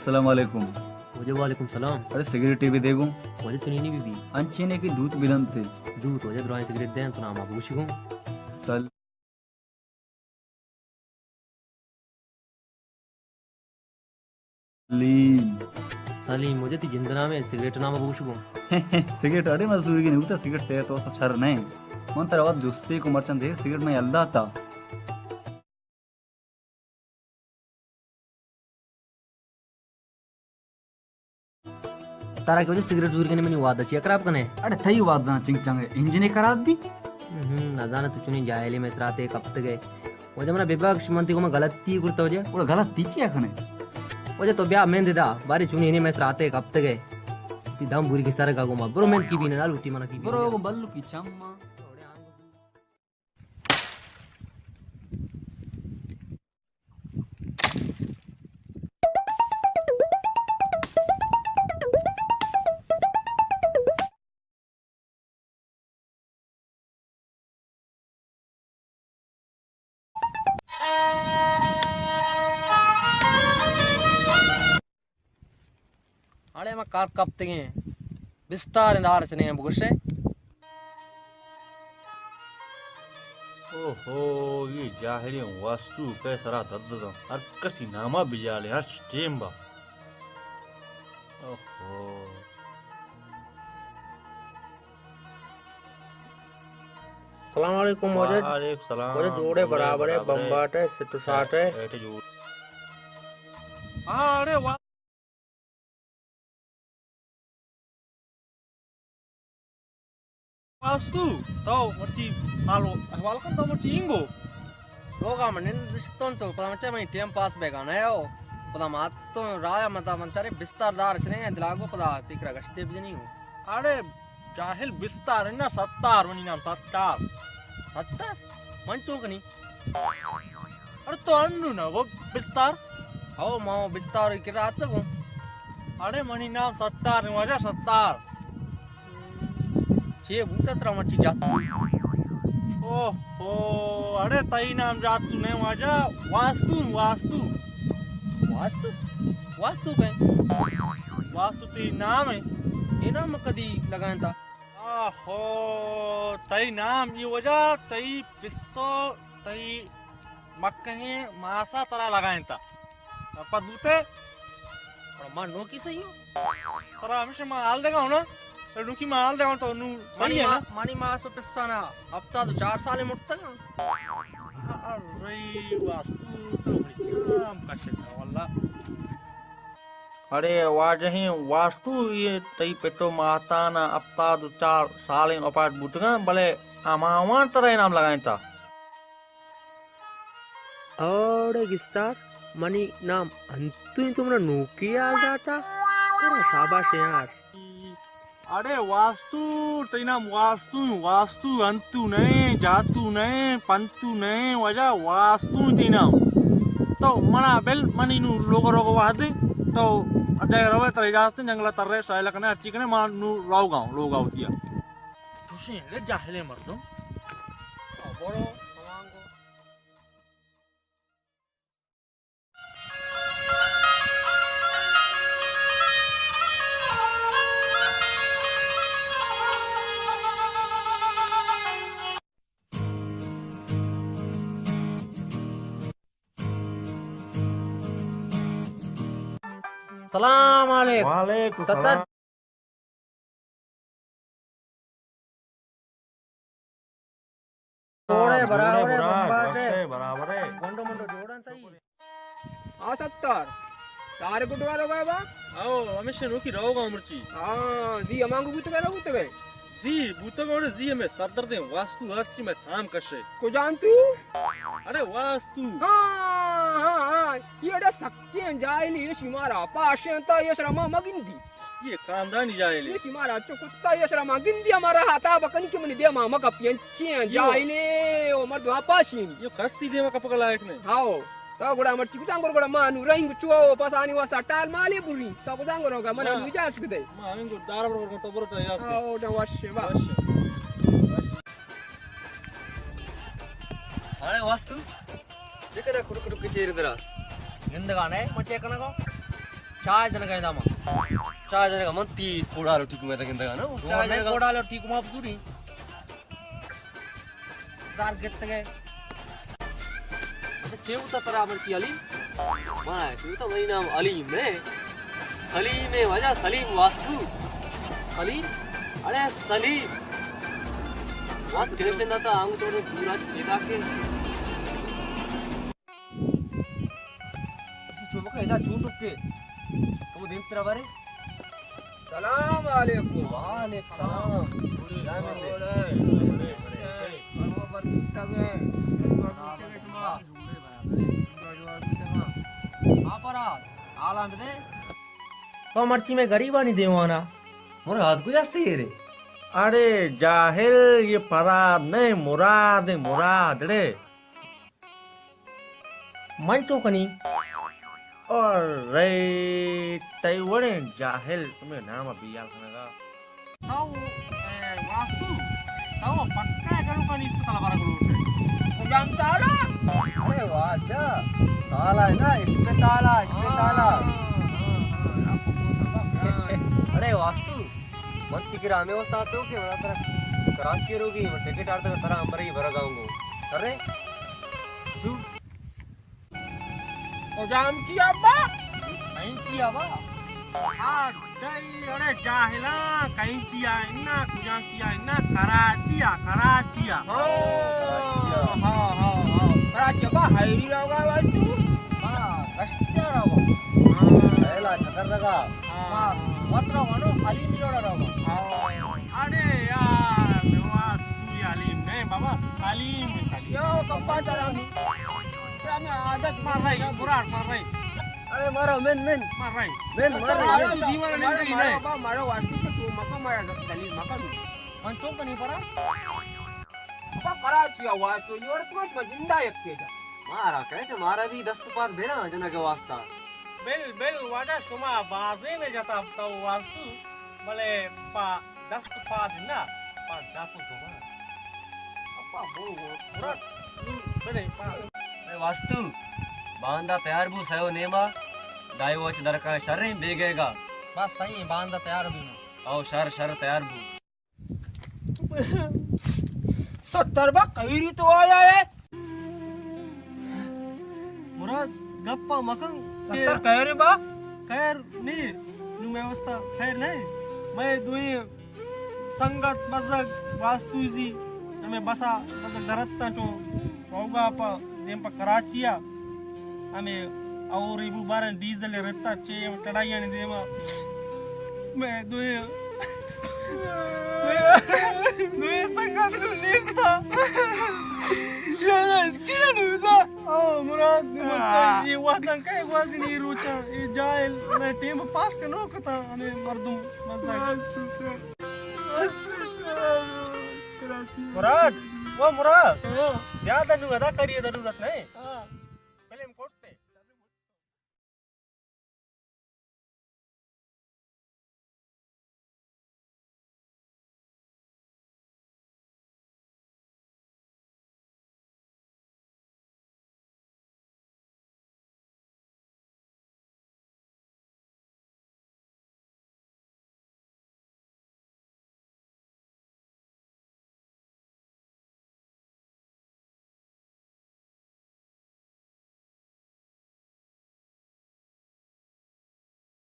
अस्सलाम वालेकुम। मुझे वालेकुम सलाम। अरे सिगरेट टीवी देखूं मुझे तो नहीं बीबी अंचीने की दूध बिदन थे दूध मुझे द्रोह सिगरेट दें तो नाम आप पूछूं सल लीम सलीम मुझे ती जिंदना में सिगरेट नाम पूछूं सिगरेट अरे मजदूरी की नहीं होता सिगरेट ते तो सर नहीं मन तरह दोस्ती को मर्चन दे सिगरेट में अल्लाह था तारा की वजह सिगरेट दूर करने में नहीं वादा चाहिए खराब कने अरे थई बात ना चिंग चंग इंजन खराब भी ना जाने तू चुनी जायले में सराते एक हफ्ते गए मुझे मना विभाग मंत्री को मैं गलती करता वजह वो गलत तीची खने वजह तो ब्याह में देदा बारी चुनी नहीं में सराते एक हफ्ते गए ती दम बुरी के सारे का गोमा ब्रो में की भी ना लूटी मना की ब्रो वो बल्लू की चम्मा अरे मैं कार कब तक हैं विस्तार इंदार से नहीं बुगुशे ओहो ये जाहिर वास्तु कैसरा दद्द हर कसी नामा बिजाले हर स्टेम बा ओहो सलाम वालेकुम मुझे वालेकुम सलाम मुझे जोड़े बराबर है बम्बाट है सिट साठ है ऐटे जोड़ अरे वाह वास्तु तो मर्ची हालो हवाल kan तो मर्ची इंगो लोगा मने दिस्तों तो पता मचे मैं टाइम पास बेगा ना यो पता मात तो राया मता मंतरे विस्तारदार से नहीं दिलागो पता तिकरा गश्ते भी नहीं हो अरे जाहिल विस्तार है ना सत्तार वनी नाम सत्तार हत्ता मंचो कनी अरे तो अन्नु ना वो विस्तार आओ माओ विस्तार की रात को अरे मनी नाम सत्तार है वजह सत्तार छे भूता तरा मची जात ओहो अरे तई नाम जात तू नहीं वजह वास्तु वास्तु वास्तु वास्तु पे वास्तु ती नाम है ये नाम कदी लगाया था आहो तई नाम ये वजह तई पिस्सो तई मक्कहे मासा तरह लगाए था अपा दूते और मां नो की सही हो तरह हमेशा माल देगा ना तो नुकी माल देगा तो नु सही है ना मानी मां सो पिस्सा ना अब तो 4 साल मुड़ता ना अरे वास्तु तो काम का शिका वल्ला अरे वाजही वास्तु ये तई पेटो माताना अपता 4 साल अपार्ट बुटगा भले अमावा तरह नाम लगाए था और गिस्तार मनी नाम अंतु तुमने नोकिया जाता तेरा शाबाश यार अरे वास्तु तई नाम वास्तु वास्तु अंतु नहीं जातु नहीं पंतु नहीं वजह वास्तु तई नाम तो मना बेल मनी नु लोगो रोगो वादे तो अदे रवे तरे जास्ते जंगला तररे साइला कने अच्छी कने मान नु राव गांव लोग आवतिया तुसी ले जाहले मर्दो बोलो सलाम वालेकुम वालेकुम सत्तर जोड़े बराबर है बम्बाट है बराबर है मंडो मंडो जोड़न तई हाँ 70 तारे कुटवा रो बाबा आओ हमेशा नो की रहो गांव मर्ची हाँ जी अमांगू बुत गए बुत गए जी बूतगोड़े जी में सरदर दे वास्तु अच्छी में थाम कशे को जान तू अरे वास्तु हाँ हाँ हाँ ये डा सक्के जाइली ये शिमारा पाशे तो ये श्रमा मगिंदी ये खानदानी जाएले ये शिमारा चो कुत्ता ये श्रमा गिंदी हमारा हाथा बकन के मन दे मामा का पियंचे जाइले ओ मर्द वापाशी ये कस्ती देवा कपक लायक ने हाओ तो गुड़ा मर्ची कुछ अंगुर गुड़ा मानू रंग चो पसानी वासा टाल माले बुरी तो कुछ अंगुर होगा मना विजास के दे मां को दारा बरोबर तो बरो तो यास हाओ डा वश बा अरे वास्तु जेकरा कुड़ कुड़ के चेर दरा निंदगाने मचे कनको चाय जन गए दामा चाय जने का मन ती कोडालो ठीक में तक ना चाय जने का कोडालो ठीक माप दूरी जार कितने गए तो चेव तो तरह मर्ची अली माना है तू तो वही नाम अलीम ने सलीम में वजह सलीम वास्तु अली अरे सलीम बहुत टेंशन ना था आंग छोड़ दूर आज केदा के चुप का इधर चूट के तुम दिन तेरा बारे सलाम अलैकुम वालेकुम सलाम तो मर्ची में गरीबा नहीं देवाना मोर हाथ को जैसे रे अरे जाहिल ये फराद नहीं मुराद है मुराद रे मन तो कनी और रे तैवड़े जाहिल तुम्हें नाम अभी याद खानेगा ताऊ वास्तु ताऊ पक्का है करूँ कनी इसको तला बारा करूँ जम ताला अरे वाह अच्छा ताला है ना इसमें ताला अरे वास्तु मत फिक्र हमें वस्ता आते हो कि बड़ा तरह कराची रोगी टिकट आते का तरह हमारे ही भरा गाऊंगा कर रहे जाम किया बा नहीं किया बा अरे जाहिला कहीं किया इन्ना कुछ किया इन्ना कराचिया कराची बा हाईरी लगा वास्तु अच्छा रहो पहला चक्कर लगा मत रहो नो खाली नहीं जोड़ा रहो अरे यार वास्तु अलीम नहीं बाबा सलीम यो कप्पा चला क्या मैं आदत मार रही बुरा मार रही अरे मारो मेन मार रही मारो दीवाना नहीं मारो बा मारो वास्तु से तू मका मारा दलील मका मन तो कनी पड़ा बा कराची वास्तु योर कुछ जिंदा एक के मारा कैसे मारा भी दस्तपात देना जना के वास्ता बेल वादा सुमा बाजे में जाता तो वास्तु भले पा दस्त पाद ना पा दापु सुमा अपा बो पूरा बड़े पा अरे वास्तु बांधा तैयार बू सयो नेमा दायो वच दरका शर बेगेगा बस सही बांधा तैयार भी आओ शर तैयार बू 70 बा कई तो आया है मुराद गप्पा मकंग 70 कह रे बा खैर नहीं नु व्यवस्था खैर नहीं मैं दुई संगत मजग वास्तु जी हमें बसा मजग दरत्ता चो होगा पा देम पा कराचिया हमें और इबु बारन डीजल रहता चे चढ़ाइया नहीं देमा मैं दुई संगत निस्ता क्या नहीं था ओ मुराद ये वादन का वाजी नहीं रोचा ये जाइल मैं टीम पास कनो कता हमें मर्दुम मुराद वो मुराद ज्यादा नहीं अदा करिए जरूरत नहीं